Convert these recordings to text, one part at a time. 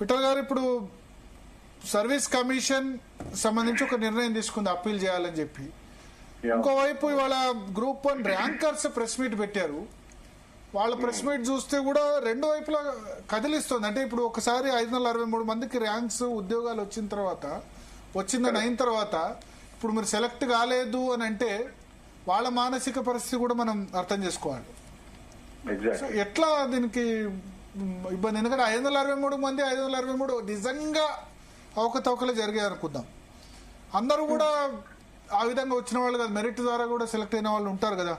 విఠల్ గారు, ఇప్పుడు service commission సంబంధించి ఒక నిర్ణయం తీసుకుంది అప్పీల్ చేయాలని చెప్పి. ఇంకోవైపు ఇవాళ గ్రూప్ 1 ర్యాంకర్స్ ప్రెస్ మీట్ పెట్టారు. వాళ్ళ ప్రెస్ మీట్ చూస్తే కూడా రెండు వైపులా కదిలిస్తుంది. అంటే ఇప్పుడు ఒకసారి 563 మందికి ర్యాంక్స్ ఉద్యోగాలు వచ్చిందని అయిన తర్వాత ఇప్పుడు మీరు సెలెక్ట్ కాలేదు అని అంటే వాళ్ళ మానసిక పరిస్థితి కూడా మనం అర్థం చేసుకోవాలి. ఎట్లా దీనికి ఇబ్బంది? ఎందుకంటే 563 మంది 563 నిజంగా అవకతవకలు జరిగాయి అనుకుందాం. అందరూ కూడా ఆ విధంగా వచ్చిన వాళ్ళు కదా, మెరిట్ ద్వారా కూడా సెలెక్ట్ అయిన వాళ్ళు ఉంటారు కదా.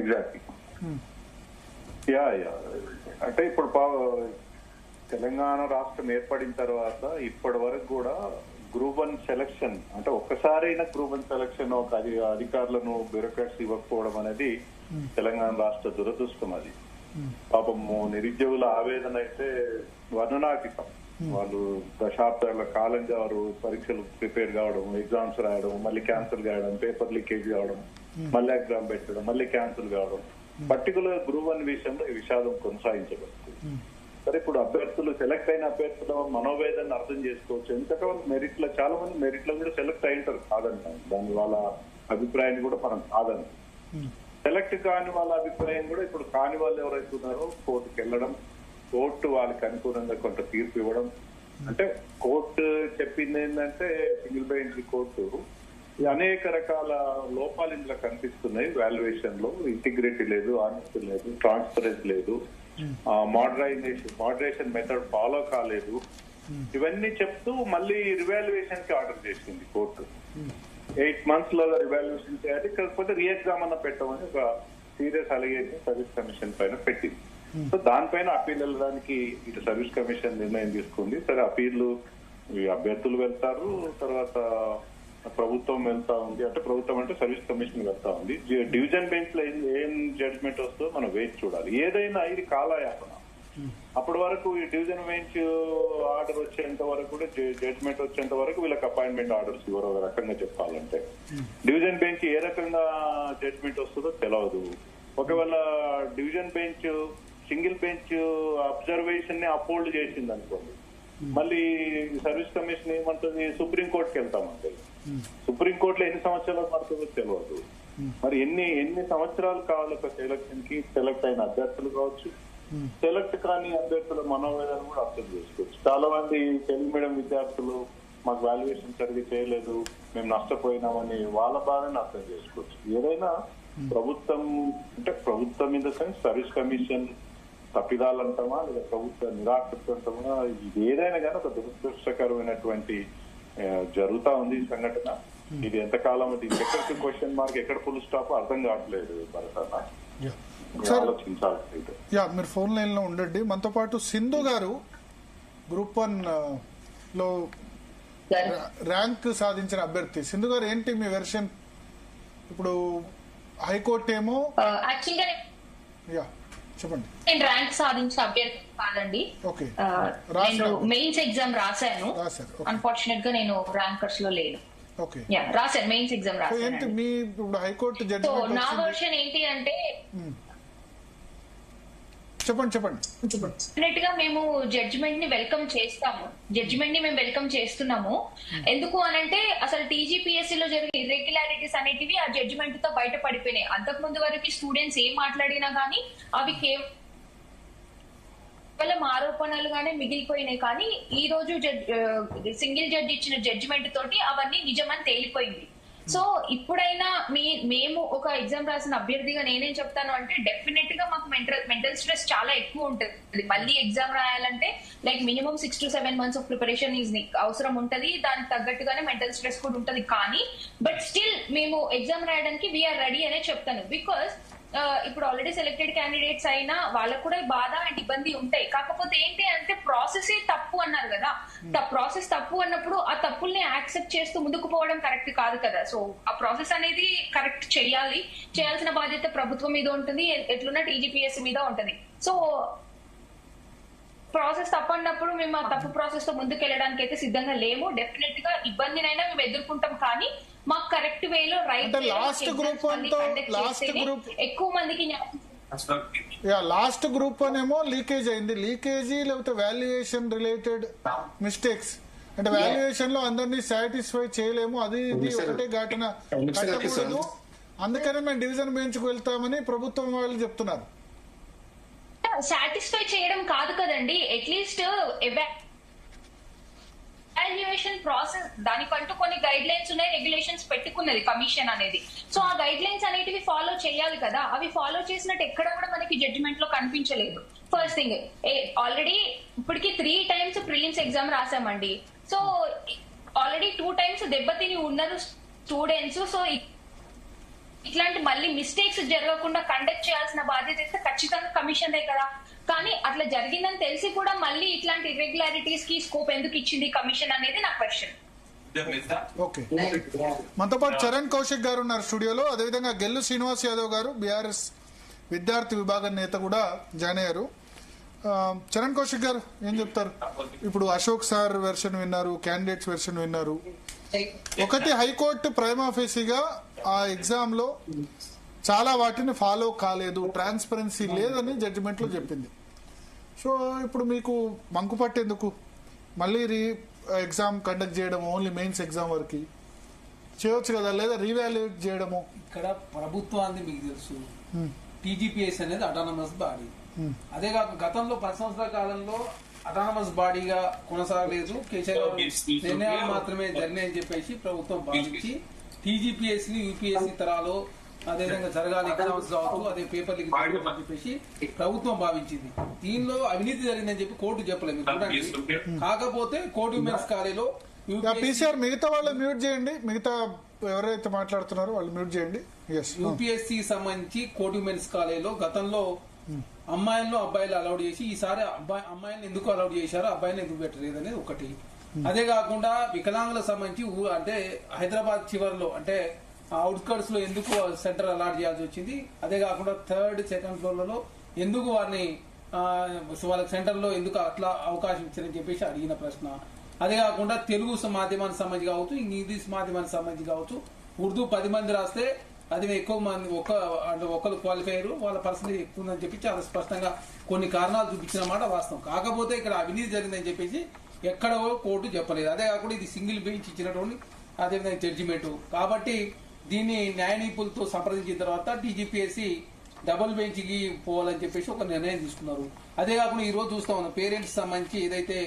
ఎగ్జాక్ట్లీ. అంటే ఇప్పుడు తెలంగాణ రాష్ట్రం ఏర్పడిన తర్వాత ఇప్పటి వరకు కూడా గ్రూప్ 1 సెలక్షన్ అంటే ఒక్కసారైనా గ్రూప్ 1 సెలక్షన్ ఒక అధికారులను బ్యూరోక్రాట్స్ ఇవ్వకపోవడం అనేది తెలంగాణ రాష్ట్ర దురదృష్టం. అది పాపము నిరుద్యోగుల ఆవేదన అయితే వర్ణనాతీతం. వాళ్ళు దశాబ్దాల కాలంగా వారు పరీక్షలు ప్రిపేర్ కావడం, ఎగ్జామ్స్ రాయడం, మళ్ళీ క్యాన్సిల్ కావడం, పేపర్ లీకేజ్ కావడం, మళ్ళీ ఎగ్జామ్ పెట్టడం, మళ్ళీ క్యాన్సిల్ కావడం, పర్టికులర్ గ్రూప్ 1 విషయంలో ఈ విషాదం కొనసాగించబడుతుంది. సరే, ఇప్పుడు అభ్యర్థులు సెలెక్ట్ అయిన అభ్యర్థుల మనోవేదన అర్థం చేసుకోవచ్చు. ఎందుకంటే వాళ్ళు మెరిట్ లో చాలా మంది మెరిట్ లో కూడా సెలెక్ట్ అయింటారు, కాదంటాం. దాని వాళ్ళ అభిప్రాయాన్ని కూడా మనం కాదండి. సెలెక్ట్ కాని వాళ్ళ అభిప్రాయం కూడా ఇప్పుడు కాని వాళ్ళు ఎవరైతే ఉన్నారో కోర్టుకు వెళ్ళడం, కోర్టు వాళ్ళకి అనుకూలంగా కొంత తీర్పు ఇవ్వడం. అంటే కోర్టు చెప్పింది ఏంటంటే సింగిల్ బెంచ్ కోర్టు అనేక రకాల లోపాలు ఇందులో కనిపిస్తున్నాయి. వాల్యుయేషన్ లో ఇంటిగ్రిటీ లేదు, ఆనెస్టీ లేదు, ట్రాన్స్పరెన్సీ లేదు, మోడరేషన్ మెథడ్ ఫాలో కాలేదు. ఇవన్నీ చెప్తూ మళ్ళీ రివాల్యుయేషన్ కి ఆర్డర్ చేసింది కోర్టు. 8 months లో రివాల్యుయేషన్ చేయాలి, కాకపోతే రీ ఎగ్జామ్ అన్న పెట్టమని ఒక సీరియస్ అలిగేషన్ సర్వీస్ కమిషన్ పైన పెట్టింది. సో దానిపైన అప్పీల్ వెళ్ళడానికి ఇటు సర్వీస్ కమిషన్ నిర్ణయం తీసుకుంది. సరే, అప్పీళ్లు అభ్యర్థులు వెళ్తారు, తర్వాత ప్రభుత్వం వెళ్తా ఉంది. అంటే ప్రభుత్వం అంటే సర్వీస్ కమిషన్ వెళ్తా ఉంది. డివిజన్ బెంచ్ లో ఏం జడ్జ్మెంట్ వస్తుందో మనం వేచి చూడాలి. ఏదైనా ఇది కాలయాపన. అప్పటి వరకు ఈ డివిజన్ బెంచ్ ఆర్డర్ వచ్చేంత వరకు కూడా, జడ్జ్మెంట్ వచ్చేంత వరకు వీళ్ళకి అపాయింట్మెంట్ ఆర్డర్స్ ఇవ్వరు. ఒక రకంగా చెప్పాలంటే డివిజన్ బెంచ్ ఏ రకంగా జడ్జ్మెంట్ వస్తుందో తెలియదు. ఒకవేళ division bench single bench observation ని అప్హోల్డ్ చేసింది అనుకోండి, మళ్ళీ సర్వీస్ కమిషన్ ఏమంటుంది, సుప్రీంకోర్టుకి వెళ్తామంటే సుప్రీంకోర్టులో ఎన్ని సంవత్సరాలు పడుతుందో తెలియదు. మరి ఎన్ని సంవత్సరాలు కావాలి ఒక సెలక్షన్ కి? సెలెక్ట్ అయిన అభ్యర్థులు కావచ్చు, సెలెక్ట్ కాని అభ్యర్థుల మనోవేదన కూడా అర్థం చేసుకోవచ్చు. చాలా మంది తెలుగు మీడియం విద్యార్థులు మాకు వాల్యుయేషన్ సరిగ్గా చేయలేదు, మేము నష్టపోయినామని వాళ్ళ బాధని అర్థం చేసుకోవచ్చు. ఏదైనా ప్రభుత్వం అంటే ప్రభుత్వం in the sense service commission తప్పిదాలు అంటామా లేదా ప్రభుత్వ నిరాకృతి అంటామా, ఇది ఏదైనా కానీ ఒక దురదృష్టకరమైనటువంటి జరుగుతా ఉంది ఈ సంఘటన. ఇది ఎంతకాలం ఇది ఎక్కడికి క్వశ్చన్ మార్క్, ఎక్కడ ఫుల్ స్టాప్ అర్థం కావట్లేదు. భరతన్న ఆలోచించాలి. మీరు ఫోన్ లైన్ లో ఉండండి. మనతో పాటు సింధు గారు గ్రూప్ 1 లో ర్యాంక్ సాధించిన అభ్యర్థి. సింధు గారు, ఏంటి మీ వెర్షన్? ఇప్పుడు హైకోర్టు ఏమో చెప్పండి. నేను ర్యాంక్ సాధించిన అభ్యర్థి కాదండి. నేను మెయిన్స్ ఎగ్జామ్ రాశాను. అన్ఫార్చునేట్ గా నేను ర్యాంకర్స్ లో లేను. రాశాను, మెయిన్స్ ఎగ్జామ్ రాశాను. హైకోర్టు నా వర్షన్ ఏంటి అంటే, చెప్పండి. డెఫినెట్ గా మేము జడ్జిమెంట్ ని వెల్కమ్ చేస్తాము. జడ్జిమెంట్ ని మేము వెల్కమ్ చేస్తున్నాము. ఎందుకు అనంటే అసలు టీజీపీఎస్సీ లో జరిగిన ఇర్రెగ్యులారిటీస్ అనేటివి ఆ జడ్జిమెంట్ తో బయట పడిపోయినాయి. అంతకు ముందు వరకు స్టూడెంట్స్ ఏం మాట్లాడినా గానీ అవి కేవలం ఆరోపణలుగానే మిగిలిపోయినాయి. కానీ ఈ రోజు సింగిల్ జడ్జి ఇచ్చిన జడ్జిమెంట్ తోటి అవన్నీ నిజమని తేలిపోయింది. సో ఇప్పుడైనా మేము ఒక ఎగ్జామ్ రాసిన అభ్యర్థిగా నేనేం చెప్తాను అంటే, డెఫినెట్ గా మాకు మెంటల్ స్ట్రెస్ చాలా ఎక్కువ ఉంటుంది. మళ్ళీ ఎగ్జామ్ రాయాలంటే like minimum 6 to 7 months of preparation అవసరం ఉంటది. దానికి తగ్గట్టుగానే మెంటల్ స్ట్రెస్ కూడా ఉంటది. కానీ బట్ స్టిల్ మేము ఎగ్జామ్ రాయడానికి వీఆర్ రెడీ అనే చెప్తాను. బికాస్ ఇప్పుడు ఆల్రెడీ సెలెక్టెడ్ క్యాండిడేట్స్ అయినా వాళ్ళకు కూడా బాధ అండ్ ఇబ్బంది ఉంటాయి. కాకపోతే ఏంటి అంటే ప్రాసెస్ తప్పు అన్నారు కదా. ప్రాసెస్ తప్పు అన్నప్పుడు ఆ తప్పుల్ని యాక్సెప్ట్ చేస్తూ ముందుకు పోవడం కరెక్ట్ కాదు కదా. సో ఆ ప్రాసెస్ అనేది కరెక్ట్ చేయాల్సిన బాధ్యత ప్రభుత్వం మీద ఉంటుంది, ఎట్లున్నా టీజీపీఎస్సీ మీద ఉంటుంది. సో ప్రాసెస్ తప్పన్నప్పుడు మేము ఆ తప్పు ప్రాసెస్ తో ముందుకు వెళ్ళడానికి అయితే సిద్ధంగా లేము. డెఫినెట్ గా ఇబ్బందినైనా మేము ఎదుర్కొంటాం. కానీ మాకు కరెక్ట్ వేలో రైట్ లాస్ట్ గ్రూప్ ఎక్కువ మందికి లాస్ట్ గ్రూప్ అనేమో లీకేజ్ అయింది, లీకేజీ లేకపోతే వాల్యుయేషన్ రిలేటెడ్ మిస్టేక్స్, అంటే వాల్యుయేషన్ లో అందరినీ సాటిస్ఫై చేయలేము, అది ఇది ఒకటే ఘటన కట్టకూడదు, అందుకనే మేము డివిజన్ బెంచ్ కు వెళ్తామని ప్రభుత్వం వాళ్ళు చెప్తున్నారు. సాటిస్ఫై చేయడం కాదు కదండి, అట్లీస్ట్ ఎవాల్యుయేషన్ ప్రాసెస్ దానికంటూ కొన్ని గైడ్ లైన్స్ ఉన్నాయి, రెగ్యులేషన్స్ పెట్టుకున్నది కమిషన్ అనేది. సో ఆ గైడ్ లైన్స్ అనేటివి ఫాలో చేయాలి కదా, అవి ఫాలో చేసినట్టు ఎక్కడ కూడా మనకి జడ్జిమెంట్ లో కనిపించలేదు. ఫస్ట్ థింగ్, ఆల్రెడీ ఇప్పటికి 3 times ప్రిలిమ్స్ ఎగ్జామ్ రాసామండి. సో ఆల్రెడీ 2 times దెబ్బతిని ఉన్నారు స్టూడెంట్స్. సో ఇట్లాంటి మళ్ళీ మిస్టేక్స్ జరగకుండా కండక్ట్ చేయాల్సిన బాధ్యత అయితే ఖచ్చితంగా కమిషన్ దే కదా. కానీ అట్లా జరిగిందని తెలిసి కూడా మళ్ళీ ఇట్లాంటి ఇర్రెగ్యులారిటీస్ కి స్కోప్ ఎందుకు ఇచ్చింది కమిషన్ అనేది నా క్వశ్చన్. ఓకే, మనతో పాటు చరణ్ కౌశిక్ గారు ఉన్నారు స్టూడియోలో, అదేవిధంగా గెల్లు శ్రీనివాస్ యాదవ్ గారు బీఆర్ఎస్ విద్యార్థి విభాగం నేత కూడా జాయిన్ అయ్యారు. చరణ్ కౌశిక్ గారు ఏం చెప్తారు? ఇప్పుడు అశోక్ సార్ వెర్షన్ విన్నారు, క్యాండిడేట్స్ వెర్షన్ విన్నారు. ఒకటి, హైకోర్టు ప్రైమ్ ఆఫీసీగా ఆ ఎగ్జామ్ లో చాలా వాటిని ఫాలో కాలేదు, ట్రాన్స్పరెన్సీ లేదని జడ్జిమెంట్ లో చెప్పింది. సో ఇప్పుడు మీకు మంకు పట్టేందుకు మళ్ళీ ఎగ్జామ్ కండక్ట్ చేయడం, ఓన్లీ మెయిన్స్ ఎగ్జామ్ వరకు చేయొచ్చు కదా, లేదా రీవాల్యుయేట్ చేయడము? ఇక్కడ ప్రభుత్వాన్ని మీకు తెలుసు, టీజీపీఎస్ అనేది అటానమస్ బాడీ. అదే కాక గతంలో 10 సంవత్సరాల కాలంలో అటానమస్ బాడీగా కొనసాగలేదు, కేసీఆర్ నిర్ణయాలు మాత్రమే జరిగినాయని చెప్పేసి ప్రభుత్వం భావించి టీజీపీఎస్ ని యూపీఎస్సీ తరాలో అదేవిధంగా జరగాలి ఎగ్జామ్స్ కావచ్చు, అదే పేపర్ లీక్ అని చెప్పేసి ప్రభుత్వం భావించింది. దీనిలో అవినీతి జరిగిందని చెప్పి కోర్టు చెప్పలేదు చూడండి. కాకపోతే కోర్టు విమెన్స్ కాలేజీలో పీసీఆర్ మిగతా వాళ్ళు మ్యూట్ చేయండి, మిగతా ఎవరైతే మాట్లాడుతున్నారో వాళ్ళు మ్యూట్ చేయండి. యూపీఎస్సీ సంబంధించి కోర్టు విమెన్స్ కాలేజీలో గతంలో అమ్మాయిలను అబ్బాయిలు అలౌడ్ చేసి ఈసారి అమ్మాయిలను ఎందుకు అలౌడ్ చేశారో అబ్బాయిని ఎందుకు పెట్టలేదు అనేది ఒకటి. అదే కాకుండా వికలాంగులకు సంబంధించి అంటే హైదరాబాద్ చివరిలో అంటే అవుట్స్కర్ట్స్ లో ఎందుకు సెంటర్ అలాట్ చేయాల్సి వచ్చింది. అదే కాకుండా 3rd, 2nd ఫ్లోర్లలో ఎందుకు వారిని వాళ్ళకి సెంటర్ లో ఎందుకు అట్లా అవకాశం ఇచ్చారని చెప్పేసి అడిగిన ప్రశ్న. అదే కాకుండా తెలుగు మాధ్యమానికి సంబంధించి కావచ్చు, ఇంగ్లీష్ మాధ్యమానికి సంబంధించి కావచ్చు, ఉర్దూ 10 మంది రాస్తే అది ఎక్కువ మంది ఒకరు క్వాలిఫై అయ్యారు, వాళ్ళ పర్సెంటేజ్ ఎక్కువ ఉందని చెప్పి చాలా స్పష్టంగా కొన్ని కారణాలు చూపించిన మాట వాస్తవం. కాకపోతే ఇక్కడ అవినీతి జరిగిందని చెప్పేసి ఎక్కడో కోర్టు చెప్పలేదు. అదే కాకుండా ఇది సింగిల్ బెంచ్ ఇచ్చినటువంటి అదేవిధంగా జడ్జిమెంట్ కాబట్టి దీన్ని న్యాయ నిపుణులతో సంప్రదించిన తర్వాత టీజీపీఎస్సీ డబుల్ బెంచ్ కి పోవాలని చెప్పేసి ఒక నిర్ణయం తీసుకున్నారు. అదే కాకుండా ఈ రోజు చూస్తా ఉన్నాం, పేరెంట్స్ సంబంధించి ఏదైతే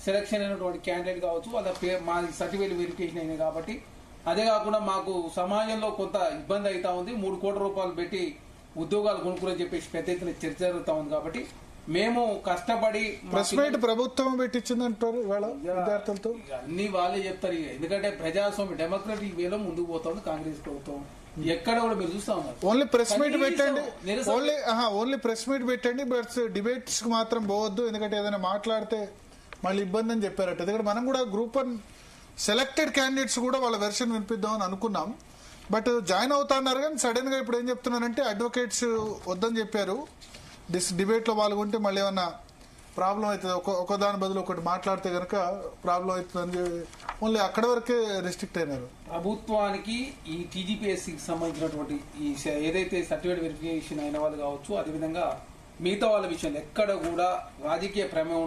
సెలక్షన్ అయినటువంటి క్యాండిడేట్ కావచ్చు వాళ్ళ మా సర్టిఫికేట్ వెరిఫికేషన్ అయినాయి కాబట్టి, అదే కాకుండా మాకు సమాజంలో కొంత ఇబ్బంది అవుతా ఉంది, 3 కోట్ల రూపాయలు పెట్టి ఉద్యోగాలు కొనుక్కోని చెప్పేసి పెద్ద ఎత్తున చర్చ జరుగుతా ఉంది. కాబట్టి మేము కష్టపడి ప్రెస్ మీట్ ప్రభుత్వం పెట్టించిందంటారు ఇవాళ విద్యార్థులతో, అన్ని వాళ్ళే చెప్తారు. ఎందుకంటే ప్రజాస్వామ్య డెమోక్రటిక్ వేలో ముందుకు పోతుంది కాంగ్రెస్ ప్రభుత్వం. ఎక్కడ కూడా మీరు చూస్తా ఉన్నారు, ఓన్లీ ప్రెస్ మీట్ పెట్టండి, ఓన్లీ ప్రెస్ మీట్ పెట్టండి, బట్ డిబేట్స్ కు మాత్రం పోవద్దు, ఎందుకంటే ఏదైనా మాట్లాడితే మళ్ళీ ఇబ్బంది అని చెప్పారట. ఎందుకంటే మనం కూడా గ్రూప్ 1 సెలెక్టెడ్ క్యాండిడేట్స్ కూడా వాళ్ళ వెర్షన్ వినిపిద్దామని అనుకున్నాం, బట్ జాయిన్ అవుతా అన్నారు. కానీ సడన్ గా ఇప్పుడు ఏం చెప్తున్నారంటే అడ్వకేట్స్ వద్దని చెప్పారు, డిబేట్ లో పాల్గొంటే మళ్ళీ ఏమన్నా ప్రాబ్లం అవుతుంది, ఒక దాని బదులు ఒకటి మాట్లాడితే కనుక ప్రాబ్లం అవుతుంది, ఓన్లీ అక్కడ వరకే రెస్ట్రిక్ట్ అయినారు. ప్రభుత్వానికి ఈ టీజీపీఎస్సీకి సంబంధించినటువంటి ఈ ఏదైతే సర్టిఫికేట్ వెరిఫికేషన్ అయిన వాళ్ళు కావచ్చు, అదేవిధంగా మిగతా వాళ్ళ విషయంలో ఎక్కడ కూడా రాజకీయ ప్రమేయం